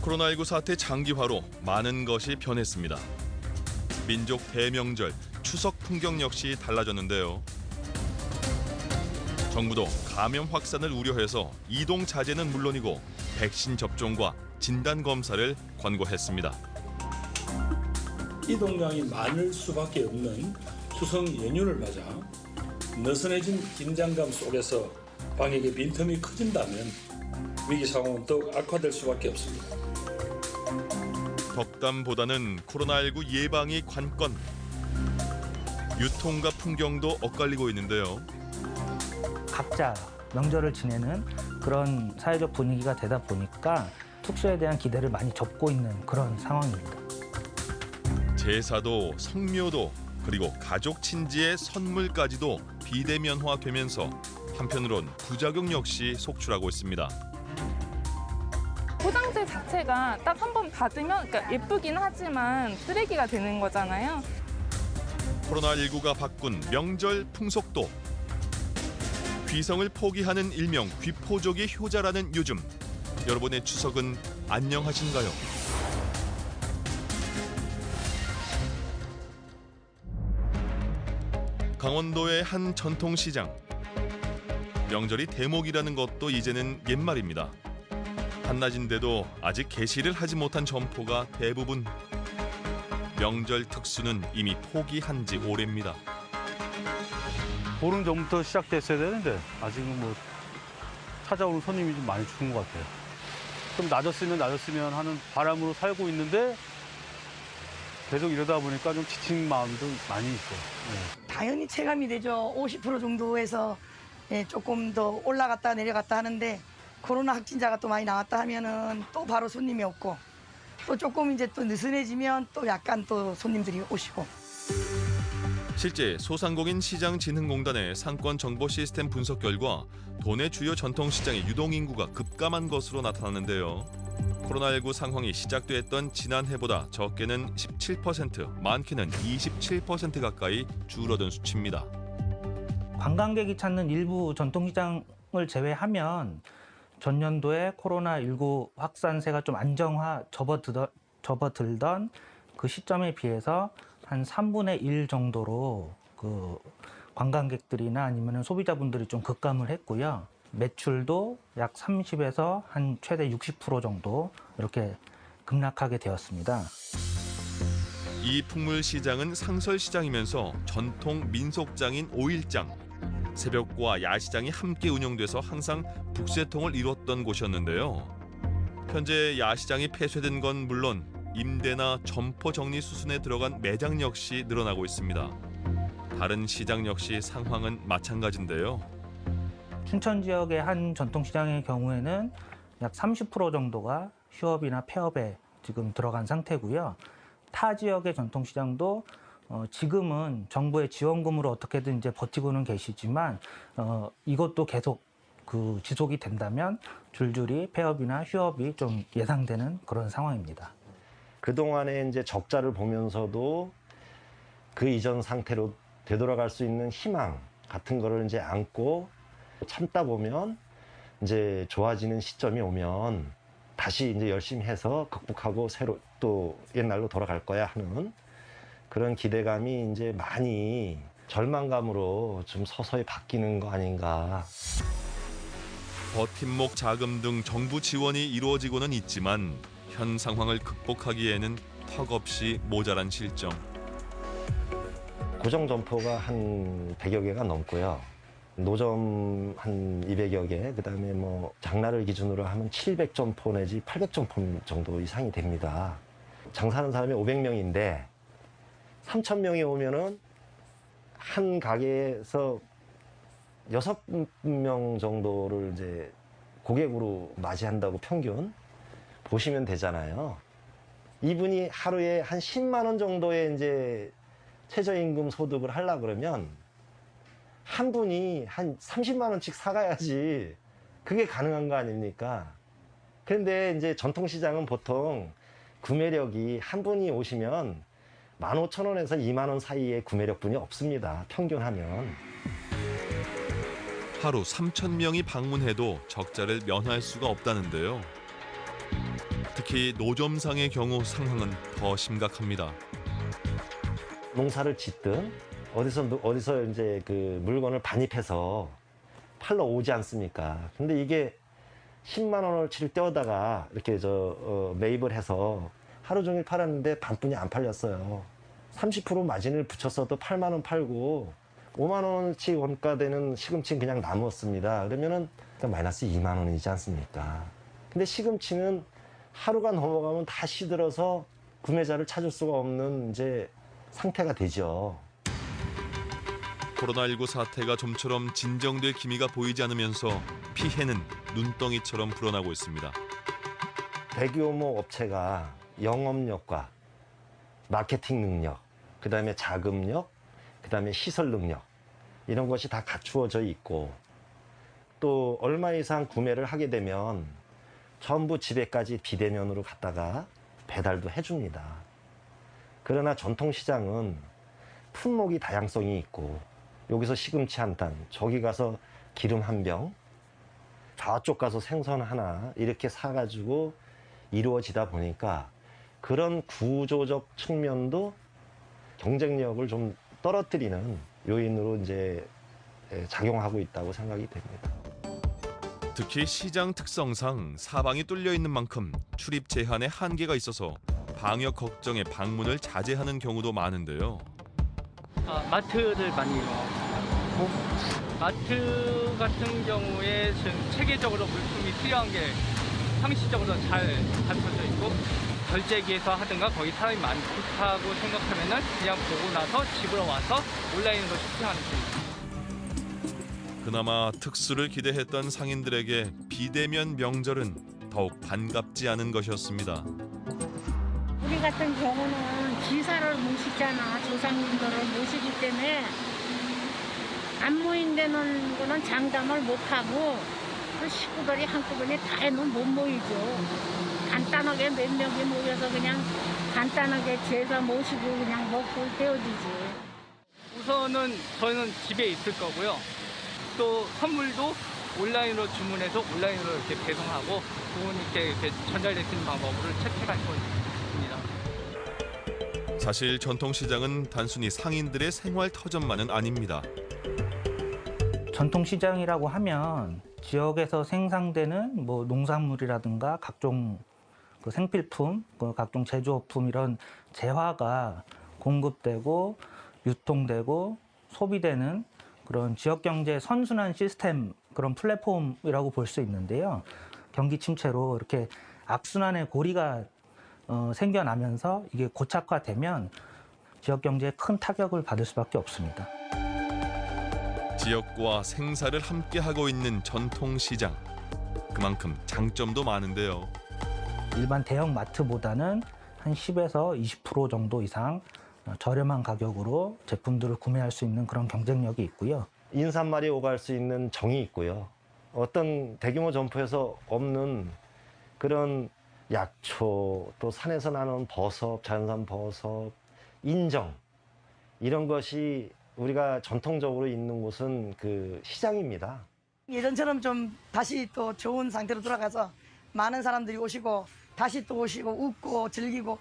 코로나19 사태 장기화로 많은 것이 변했습니다. 민족 대명절, 추석 풍경 역시 달라졌는데요. 정부도 감염 확산을 우려해서 이동 자제는 물론이고 백신 접종과 진단 검사를 권고했습니다. 이동량이 많을 수밖에 없는 추석 연휴를 맞아 느슨해진 긴장감 속에서 방역의 빈틈이 커진다면 위기 상황은 더욱 악화될 수밖에 없습니다. 덕담보다는 코로나19 예방이 관건. 유통과 풍경도 엇갈리고 있는데요. 각자 명절을 지내는 그런 사회적 분위기가 되다 보니까 특수에 대한 기대를 많이 접고 있는 그런 상황입니다. 제사도 성묘도 그리고 가족 친지의 선물까지도 비대면화되면서 한편으론 부작용 역시 속출하고 있습니다. 포장재 자체가 딱 한 번 받으면 그러니까 예쁘긴 하지만 쓰레기가 되는 거잖아요. 코로나19가 바꾼 명절 풍속도. 귀성을 포기하는 일명 귀포족이 효자라는 요즘. 여러분의 추석은 안녕하신가요? 강원도의 한 전통시장. 명절이 대목이라는 것도 이제는 옛말입니다. 한낮인데도 아직 개시를 하지 못한 점포가 대부분. 명절 특수는 이미 포기한 지 오래입니다. 보름 전부터 시작됐어야 되는데 아직은 뭐 찾아오는 손님이 좀 많이 죽은 것 같아요. 좀 낮았으면 하는 바람으로 살고 있는데 계속 이러다 보니까 좀 지친 마음도 많이 있어요. 네. 당연히 체감이 되죠. 50% 정도에서 조금 더 올라갔다 내려갔다 하는데 코로나 확진자가 또 많이 나왔다 하면은 또 바로 손님이 없고 또 조금 이제 또 느슨해지면 또 약간 또 손님들이 오시고. 실제 소상공인 시장진흥공단의 상권 정보 시스템 분석 결과 도내 주요 전통시장의 유동인구가 급감한 것으로 나타났는데요. 코로나19 상황이 시작됐던 지난해보다 적게는 17%, 많게는 27% 가까이 줄어든 수치입니다. 관광객이 찾는 일부 전통시장을 제외하면 전년도에 코로나19 확산세가 좀 접어들던 그 시점에 비해서 한 3분의 1 정도로 그 관광객들이나 아니면 소비자분들이 좀 급감을 했고요. 매출도 약 30에서 한 최대 60% 정도 이렇게 급락하게 되었습니다. 이 풍물시장은 상설시장이면서 전통 민속장인 오일장, 새벽과 야시장이 함께 운영돼서 항상 북새통을 이뤘던 곳이었는데요. 현재 야시장이 폐쇄된 건 물론 임대나 점포 정리 수순에 들어간 매장 역시 늘어나고 있습니다. 다른 시장 역시 상황은 마찬가지인데요. 춘천 지역의 한 전통시장의 경우에는 약 30% 정도가 휴업이나 폐업에 지금 들어간 상태고요. 타 지역의 전통시장도 지금은 정부의 지원금으로 어떻게든 이제 버티고는 계시지만 이것도 계속 지속이 된다면 줄줄이 폐업이나 휴업이 좀 예상되는 그런 상황입니다. 그동안에 이제 적자를 보면서도 그 이전 상태로 되돌아갈 수 있는 희망 같은 거를 이제 안고 참다 보면 이제 좋아지는 시점이 오면 다시 이제 열심히 해서 극복하고 새로 또 옛날로 돌아갈 거야 하는 그런 기대감이 이제 많이 절망감으로 좀 서서히 바뀌는 거 아닌가. 버팀목 자금 등 정부 지원이 이루어지고는 있지만 현 상황을 극복하기에는 턱없이 모자란 실정. 고정 점포가 한 100여 개가 넘고요. 노점 한 200여 개, 그다음에 뭐 장날을 기준으로 하면 700점포 내지 800점포 정도 이상이 됩니다. 장사하는 사람이 500명인데 3,000명이 오면은 한 가게에서 6명 정도를 이제 고객으로 맞이한다고 평균 보시면 되잖아요. 이분이 하루에 한 10만 원 정도의 이제 최저임금 소득을 하려고 그러면 한 분이 한 30만 원씩 사가야지 그게 가능한 거 아닙니까? 그런데 이제 전통시장은 보통 구매력이 한 분이 오시면 15,000원에서 2만 원 사이의 구매력분이 없습니다. 평균 하면. 하루 3,000명이 방문해도 적자를 면할 수가 없다는데요. 특히 노점상의 경우 상황은 더 심각합니다. 농사를 짓든 어디서 이제 그 물건을 반입해서 팔러 오지 않습니까? 근데 이게 10만 원어치를 떼어다가 이렇게 매입을 해서 하루 종일 팔았는데 반뿐이 안 팔렸어요. 30% 마진을 붙였어도 8만 원 팔고 5만 원어치 원가되는 시금치는 그냥 남았습니다. 그러면은 마이너스 2만 원이지 않습니까? 근데 시금치는 하루가 넘어가면 다 시들어서 구매자를 찾을 수가 없는 이제 상태가 되죠. 코로나19 사태가 좀처럼 진정될 기미가 보이지 않으면서 피해는 눈덩이처럼 불어나고 있습니다. 대규모 업체가 영업력과 마케팅 능력, 그다음에 자금력, 그다음에 시설 능력 이런 것이 다 갖추어져 있고 또 얼마 이상 구매를 하게 되면 전부 집에까지 비대면으로 갔다가 배달도 해줍니다. 그러나 전통시장은 품목이 다양성이 있고 여기서 시금치 한 단, 저기 가서 기름 한 병, 저쪽 가서 생선 하나 이렇게 사가지고 이루어지다 보니까 그런 구조적 측면도 경쟁력을 좀 떨어뜨리는 요인으로 이제 작용하고 있다고 생각이 됩니다. 특히 시장 특성상 사방이 뚫려 있는 만큼 출입 제한에 한계가 있어서 방역 걱정에 방문을 자제하는 경우도 많은데요. 마트를 많이 이용하고 마트 같은 경우에 지금 체계적으로 물품이 필요한 게 상시적으로 잘 갖춰져 있고 결제기에서 하든가 거기 사람이 많다고 생각하면은 그냥 보고 나서 집으로 와서 온라인으로 쇼핑하는 중입니다. 그나마 특수를 기대했던 상인들에게 비대면 명절은 더욱 반갑지 않은 것이었습니다. 우리 같은 경우는 기사를 모시잖아. 조상님들을 모시기 때문에 안 모인다는 거는 장담을 못하고 그 식구들이 한꺼번에 다 해놓으면 못 모이죠. 간단하게 몇 명이 모여서 그냥 간단하게 제사 모시고 그냥 먹고 헤어지지. 우선은 저희는 집에 있을 거고요. 또 선물도 온라인으로 주문해서 온라인으로 이렇게 배송하고 부모님께 이렇게 전달될 수 있는 방법으로 채택할 것입니다. 사실 전통시장은 단순히 상인들의 생활 터전만은 아닙니다. 전통시장이라고 하면 지역에서 생산되는 뭐 농산물이라든가 각종 그 생필품, 각종 제조업품 이런 재화가 공급되고 유통되고 소비되는 그런 지역경제 선순환 시스템 그런 플랫폼이라고 볼 수 있는데요. 경기 침체로 이렇게 악순환의 고리가 생겨나면서 이게 고착화되면 지역경제에 큰 타격을 받을 수밖에 없습니다. 지역과 생사를 함께하고 있는 전통시장. 그만큼 장점도 많은데요. 일반 대형 마트보다는 한 10에서 20% 정도 이상 저렴한 가격으로 제품들을 구매할 수 있는 그런 경쟁력이 있고요. 인사말이 오갈 수 있는 정이 있고요. 어떤 대규모 점포에서 없는 그런 약초, 또 산에서 나는 버섯, 자연산 버섯, 인정 이런 것이 우리가 전통적으로 있는 곳은 그 시장입니다. 예전처럼 좀 다시 또 좋은 상태로 돌아가서 많은 사람들이 오시고 다시 또 오시고 웃고 즐기고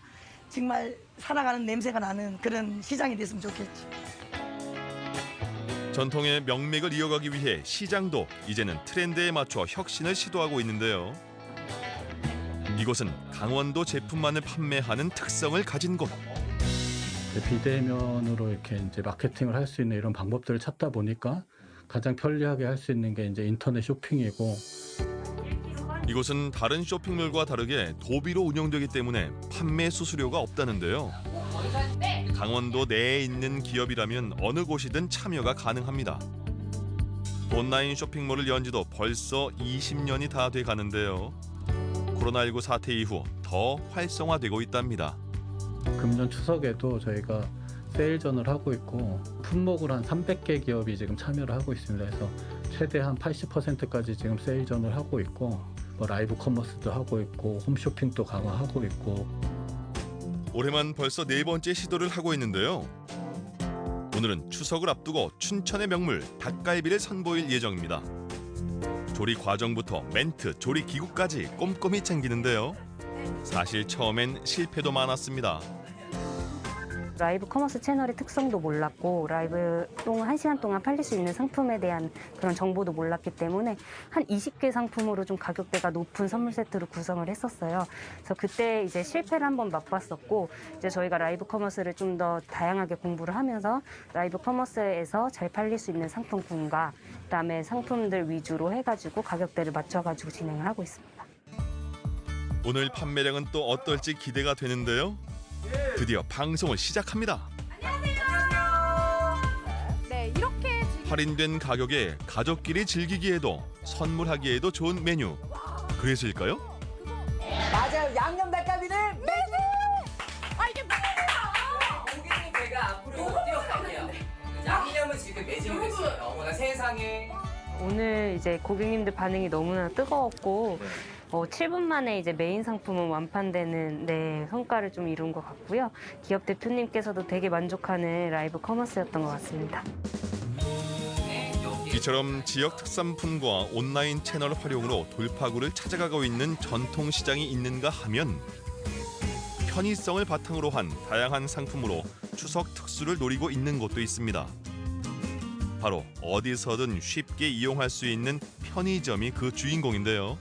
정말 살아가는 냄새가 나는 그런 시장이 됐으면 좋겠죠. 전통의 명맥을 이어가기 위해 시장도 이제는 트렌드에 맞춰 혁신을 시도하고 있는데요. 이곳은 강원도 제품만을 판매하는 특성을 가진 곳. 비대면으로 이렇게 이제 마케팅을 할 수 있는 이런 방법들을 찾다 보니까 가장 편리하게 할 수 있는 게 이제 인터넷 쇼핑이고. 이곳은 다른 쇼핑몰과 다르게 도비로 운영되기 때문에 판매 수수료가 없다는데요. 강원도 내에 있는 기업이라면 어느 곳이든 참여가 가능합니다. 온라인 쇼핑몰을 연 지도 벌써 20년이 다 돼 가는데요. 코로나19 사태 이후 더 활성화되고 있답니다. 금년 추석에도 저희가 세일전을 하고 있고 품목을 한 300개 기업이 지금 참여를 하고 있습니다. 그래서 최대한 80%까지 지금 세일전을 하고 있고 뭐 라이브 커머스도 하고 있고 홈쇼핑도 강화하고 있고. 올해만 벌써 4번째 시도를 하고 있는데요. 오늘은 추석을 앞두고 춘천의 명물 닭갈비를 선보일 예정입니다. 조리 과정부터 멘트, 조리 기구까지 꼼꼼히 챙기는데요. 사실 처음엔 실패도 많았습니다. 라이브 커머스 채널의 특성도 몰랐고 라이브 동안 1시간 동안 팔릴 수 있는 상품에 대한 그런 정보도 몰랐기 때문에 한 20개 상품으로 좀 가격대가 높은 선물 세트로 구성을 했었어요. 그래서 그때 이제 실패를 한번 맛봤었고 이제 저희가 라이브 커머스를 좀 더 다양하게 공부를 하면서 라이브 커머스에서 잘 팔릴 수 있는 상품군과 그다음에 상품들 위주로 해가지고 가격대를 맞춰가지고 진행을 하고 있습니다. 오늘 판매량은 또 어떨지 기대가 되는데요. 드디어 방송을 시작합니다. 네, 이렇게 할인된 가격에 가족끼리 즐기기에도 선물하기에도 좋은 메뉴. 그래서일까요? 맞아요. 양념 닭갈비는 메뉴. 아 이게 고객님 제가 앞으로 뛰어갈게요. 양념은 지금 매진이 됐어요. 어머나 세상에. 오늘 이제 고객님들 반응이 너무나 뜨거웠고 7분 만에 이제 메인 상품은 완판되는 성과를 좀 이룬 것 같고요. 기업 대표님께서도 되게 만족하는 라이브 커머스였던 것 같습니다. 이처럼 지역 특산품과 온라인 채널 활용으로 돌파구를 찾아가고 있는 전통시장이 있는가 하면 편의성을 바탕으로 한 다양한 상품으로 추석 특수를 노리고 있는 곳도 있습니다. 바로 어디서든 쉽게 이용할 수 있는 편의점이 그 주인공인데요.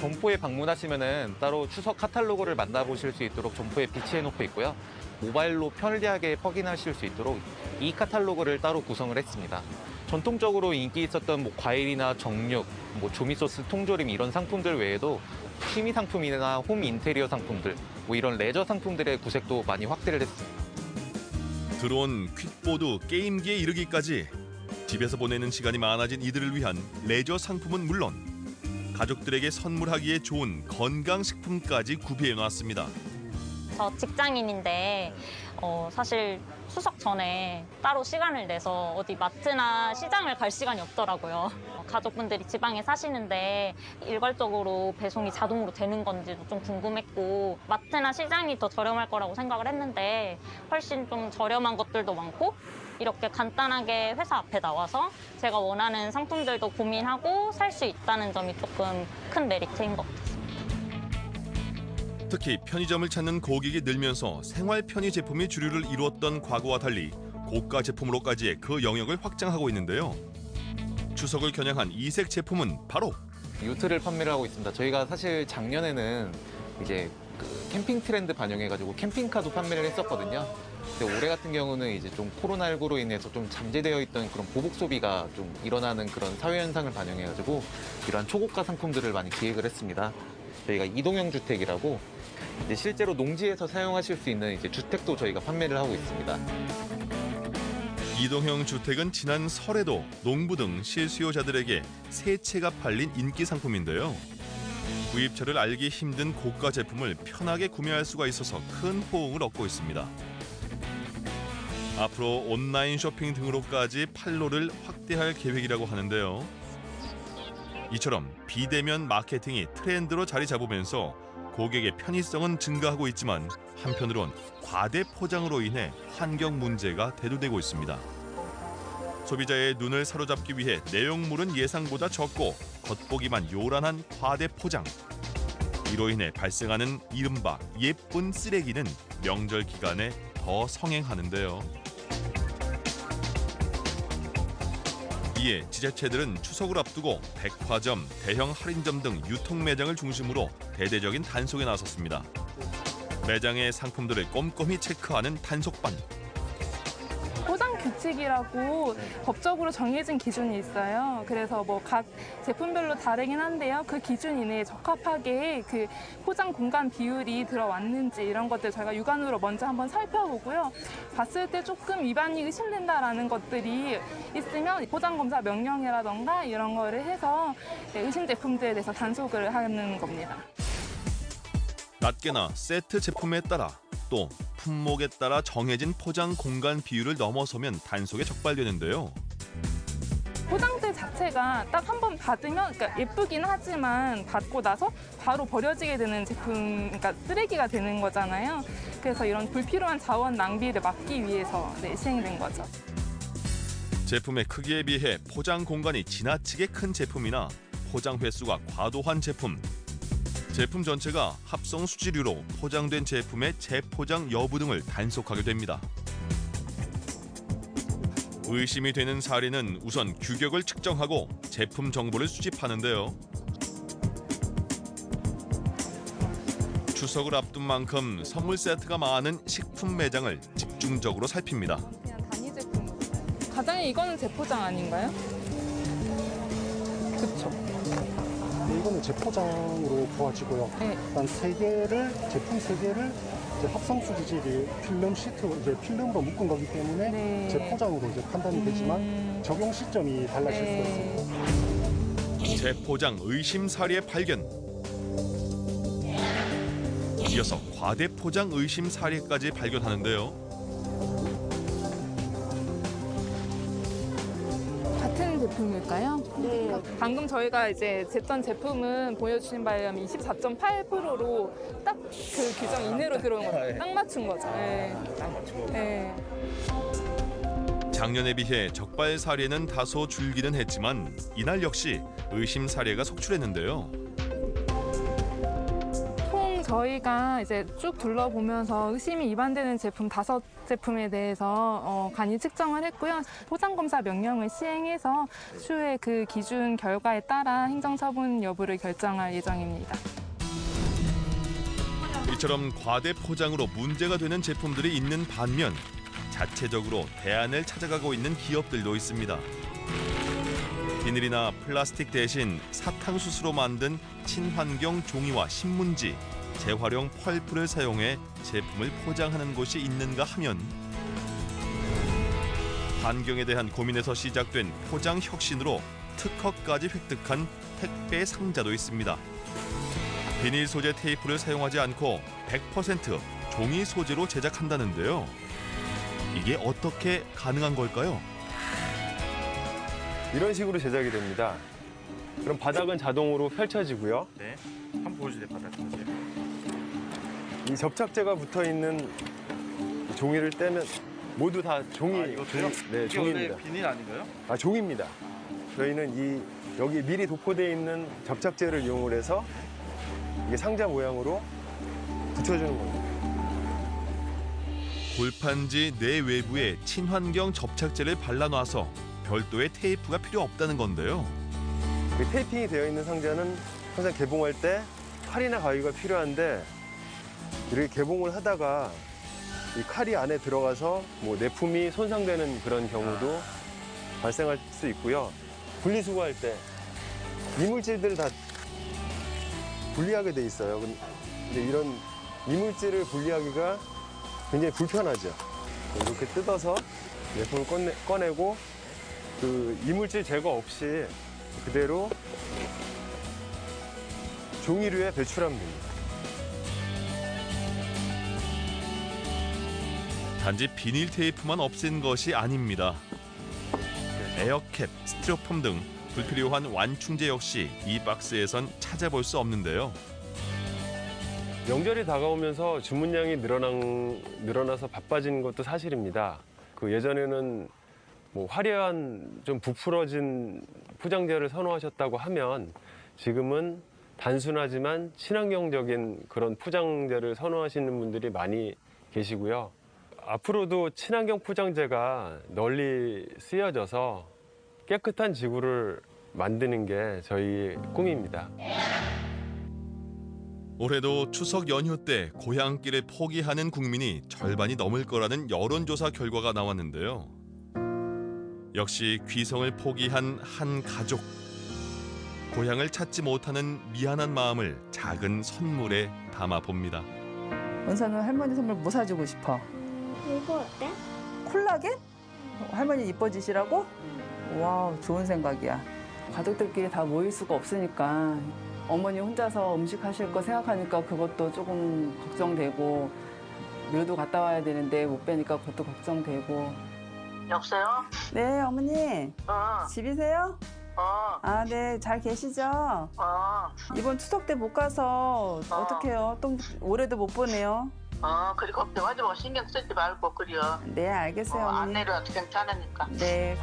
점포에 방문하시면은 따로 추석 카탈로그를 만나보실 수 있도록 점포에 비치해 놓고 있고요. 모바일로 편리하게 확인하실 수 있도록 이 카탈로그를 따로 구성을 했습니다. 전통적으로 인기 있었던 과일이나 정육, 조미소스, 통조림 이런 상품들 외에도 취미 상품이나 홈 인테리어 상품들, 이런 레저 상품들의 구색도 많이 확대를 했습니다. 드론, 퀵보드, 게임기에 이르기까지 집에서 보내는 시간이 많아진 이들을 위한 레저 상품은 물론 가족들에게 선물하기에 좋은 건강식품까지 구비해놨습니다. 저 직장인인데 사실 추석 전에 따로 시간을 내서 어디 마트나 시장을 갈 시간이 없더라고요. 가족분들이 지방에 사시는데 일괄적으로 배송이 자동으로 되는 건지도 좀 궁금했고 마트나 시장이 더 저렴할 거라고 생각을 했는데 훨씬 좀 저렴한 것들도 많고 이렇게 간단하게 회사 앞에 나와서 제가 원하는 상품들도 고민하고 살 수 있다는 점이 조금 큰 메리트인 것 같아요. 특히 편의점을 찾는 고객이 늘면서 생활 편의 제품이 주류를 이루었던 과거와 달리 고가 제품으로까지의 그 영역을 확장하고 있는데요. 추석을 겨냥한 이색 제품은 바로 유트를 판매를 하고 있습니다. 저희가 사실 작년에는 이제 캠핑 트렌드 반영해가지고 캠핑카도 판매를 했었거든요. 근데 올해 같은 경우는 이제 좀 코로나19로 인해서 좀 잠재되어 있던 그런 보복 소비가 좀 일어나는 그런 사회 현상을 반영해가지고 이러한 초고가 상품들을 많이 기획을 했습니다. 저희가 이동형 주택이라고 이제 실제로 농지에서 사용하실 수 있는 이제 주택도 저희가 판매를 하고 있습니다. 이동형 주택은 지난 설에도 농부 등 실수요자들에게 새 채가 팔린 인기 상품인데요. 구입처를 알기 힘든 고가 제품을 편하게 구매할 수가 있어서 큰 호응을 얻고 있습니다. 앞으로 온라인 쇼핑 등으로까지 판로를 확대할 계획이라고 하는데요. 이처럼 비대면 마케팅이 트렌드로 자리 잡으면서 고객의 편의성은 증가하고 있지만 한편으론 과대 포장으로 인해 환경 문제가 대두되고 있습니다. 소비자의 눈을 사로잡기 위해 내용물은 예상보다 적고 겉보기만 요란한 과대 포장. 이로 인해 발생하는 이른바 예쁜 쓰레기는 명절 기간에 더 성행하는데요. 이에 지자체들은 추석을 앞두고 백화점, 대형 할인점 등 유통 매장을 중심으로 대대적인 단속에 나섰습니다. 매장의 상품들을 꼼꼼히 체크하는 단속반. 포장 규칙이라고 법적으로 정해진 기준이 있어요. 그래서 각 제품별로 다르긴 한데요. 그 기준 이내에 적합하게 그 포장 공간 비율이 들어왔는지 이런 것들 저희가 육안으로 먼저 한번 살펴보고요. 봤을 때 조금 위반이 의심된다라는 것들이 있으면 포장 검사 명령이라던가 이런 거를 해서 의심 제품들에 대해서 단속을 하는 겁니다. 낱개나 세트 제품에 따라 또 품목에 따라 정해진 포장 공간 비율을 넘어서면 단속에 적발되는데요. 포장재 자체가 딱 한 번 받으면 그러니까 예쁘긴 하지만 받고 나서 바로 버려지게 되는 제품, 그러니까 쓰레기가 되는 거잖아요. 그래서 이런 불필요한 자원 낭비를 막기 위해서 시행된 거죠. 제품의 크기에 비해 포장 공간이 지나치게 큰 제품이나 포장 횟수가 과도한 제품, 제품 전체가 합성 수지류로 포장된 제품의 재포장 여부 등을 단속하게 됩니다. 의심이 되는 사례는 우선 규격을 측정하고 제품 정보를 수집하는데요. 추석을 앞둔 만큼 선물 세트가 많은 식품 매장을 집중적으로 살핍니다. 그냥 단위 제품. 과장님 이거는 재포장 아닌가요? 그렇죠. 이거는 재포장으로 보아지고요. 네. 일단 제품 3개를 이제 합성 수지질이 필름 시트, 이제 필름으로 묶은 거기 때문에 네. 재포장으로 이제 판단이 되지만 적용 시점이 달라질 수가 있습니다. 재포장 의심 사례 발견. 이어서 과대 포장 의심 사례까지 발견하는데요. 같은 제품일까요? 네. 방금 저희가 이제 쟀던 제품은 보여주신 바에 의하면 24.8%로 딱 그 규정 이내로 들어온 거죠. 딱 맞춘 거죠. 네. 딱 맞춘 거. 네. 작년에 비해 적발 사례는 다소 줄기는 했지만 이날 역시 의심 사례가 속출했는데요. 총 저희가 이제 쭉 둘러보면서 의심이 위반되는 제품 5제품에 대해서 간이 측정을 했고요. 포장검사 명령을 시행해서 추후에 그 기준 결과에 따라 행정처분 여부를 결정할 예정입니다. 이처럼 과대 포장으로 문제가 되는 제품들이 있는 반면 자체적으로 대안을 찾아가고 있는 기업들도 있습니다. 비닐이나 플라스틱 대신 사탕수수로 만든 친환경 종이와 신문지, 재활용 펄프를 사용해 제품을 포장하는 곳이 있는가 하면 환경에 대한 고민에서 시작된 포장 혁신으로 특허까지 획득한 택배 상자도 있습니다. 비닐 소재 테이프를 사용하지 않고 100% 종이 소재로 제작한다는데요. 이게 어떻게 가능한 걸까요? 이런 식으로 제작이 됩니다. 그럼 바닥은 자동으로 펼쳐지고요. 네. 한번 보여주세요, 바닥 보세요. 이 접착제가 붙어 있는 종이를 떼면 모두 다 종이. 이것도요? 네, 이게 종이입니다. 원래 비닐 아닌가요? 아, 종입니다. 저희는 여기 미리 도포되어 있는 접착제를 이용을 해서 이게 상자 모양으로 붙여주는 겁니다. 골판지 내외부에 친환경 접착제를 발라놔서 별도의 테이프가 필요 없다는 건데요. 테이핑이 되어 있는 상자는 항상 개봉할 때 칼이나 가위가 필요한데 이렇게 개봉을 하다가 이 칼이 안에 들어가서 뭐 내품이 손상되는 그런 경우도 발생할 수 있고요. 분리수거할 때 이물질들을 다 분리하게 돼 있어요. 근데 이런 이물질을 분리하기가 굉장히 불편하죠. 이렇게 뜯어서 내품을 꺼내고 그 이물질 제거 없이 그대로 종이류에 배출하면 됩니다. 단지 비닐 테이프만 없앤 것이 아닙니다. 에어캡, 스티로폼 등 불필요한 완충제 역시 이 박스에선 찾아볼 수 없는데요. 명절이 다가오면서 주문량이 늘어나서 바빠진 것도 사실입니다. 그 예전에는 뭐 화려한 좀 부풀어진 포장재를 선호하셨다고 하면 지금은 단순하지만 친환경적인 그런 포장재를 선호하시는 분들이 많이 계시고요. 앞으로도 친환경 포장재가 널리 쓰여져서 깨끗한 지구를 만드는 게 저희 꿈입니다. 올해도 추석 연휴 때 고향길을 포기하는 국민이 절반이 넘을 거라는 여론조사 결과가 나왔는데요. 역시 귀성을 포기한 한 가족. 고향을 찾지 못하는 미안한 마음을 작은 선물에 담아봅니다. 원사는 할머니 선물 뭐 사주고 싶어? 이거 어때? 콜라겐? 할머니 이뻐지시라고? 와우, 좋은 생각이야. 가족들끼리 다 모일 수가 없으니까 어머니 혼자서 음식 하실 거 생각하니까 그것도 조금 걱정되고 묘도 갔다 와야 되는데 못 뵈니까 그것도 걱정되고. 여보세요? 네, 어머니. 집이세요? 아, 네. 잘 계시죠? 이번 추석 때 못 가서 어떡해요? 또 올해도 못 보네요. 그리 걱정하지 마. 신경 쓰지 말고 그려. 네, 알겠어요, 어머니. 안 내려와도 괜찮으니까. 네.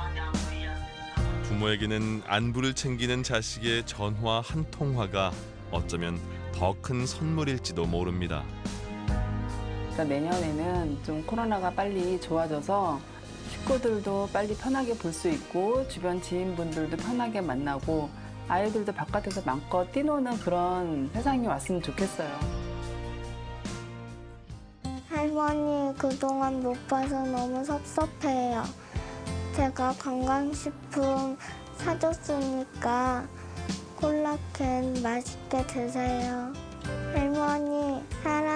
부모에게는 안부를 챙기는 자식의 전화 한 통화가 어쩌면 더 큰 선물일지도 모릅니다. 그러니까 내년에는 좀 코로나가 빨리 좋아져서 식구들도 빨리 편하게 볼 수 있고 주변 지인분들도 편하게 만나고 아이들도 바깥에서 마음껏 뛰노는 그런 세상이 왔으면 좋겠어요. 할머니 그동안 못 봐서 너무 섭섭해요. 제가 건강식품 사줬으니까 콜라캔 맛있게 드세요. 할머니 사랑.